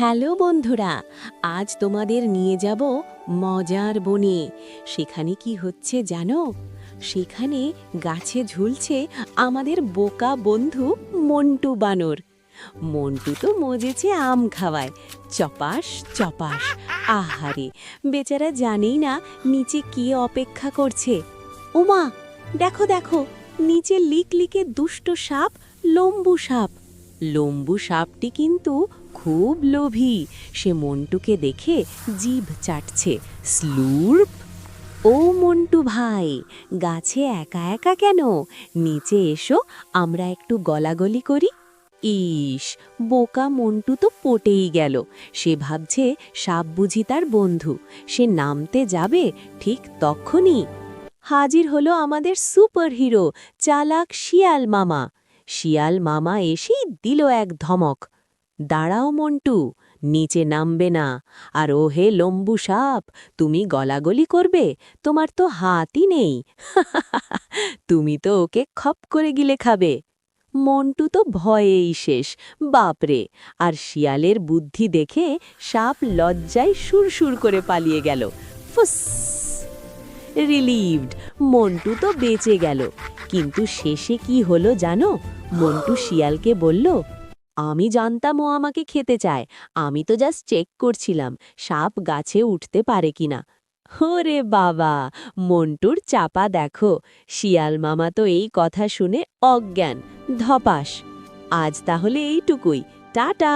Hello বন্ধুরা, আজ তোমাদের নিয়ে যাব মজার বনে। সেখানে কি হচ্ছে জানো? সেখানে গাছে ঝুলছে আমাদের বোকা বন্ধু মন্টু বানর। মন্টু তো মজেছে আম খাওয়ায়, চপাস চপাস। আহারে, বেচারা জানেই না নিচে কি অপেক্ষা করছে। ওমা, দেখো দেখো, নিচে লিকলিকে দুষ্ট সাপ, লম্বু সাপ। লম্বু সাপটি কিন্তু খুব লোভী। সে মন্টুকে দেখে জিভ চাটছে, স্লুর্প। ও মন্টু ভাই, গাছে একা একা কেন? নিচে এসো, আমরা একটু গলাগলি করি। ইস, বোকা মন্টু তো পটেই গেল। সে ভাবছে সাপ বুঝি তার বন্ধু। সে নামতে যাবে, ঠিক তখনই হাজির হলো আমাদের সুপার হিরো, চালাক শিয়াল মামা। শিয়াল মামা এসেই দিল এক ধমক। দাঁড়াও মন্টু, নিচে নামবে না। আর ও হে লম্বু সাপ, তুমি গলাগলি করবে? তোমার তো হাতই নেই। তুমি তো ওকে খপ করে গিলে খাবে। মন্টু তো ভয়েই শেষ, বাপরে। আর শিয়ালের বুদ্ধি দেখে সাপ লজ্জায় সুরসুর করে পালিয়ে গেল। ফুস! রিলিভড, মন্টু তো বেঁচে গেল। কিন্তু শেষে কি হলো জানো? মন্টু শিয়ালকে বলল, আমি জানতাম ও আমাকে খেতে চায়। আমি তো জাস্ট চেক করছিলাম সাপ গাছে উঠতে পারে কিনা। ওরে বাবা, মন্টুর চাপা দেখো। শিয়াল মামা তো এই কথা শুনে অজ্ঞান, ধপাস। আজ তাহলে এইটুকুই, টাটা।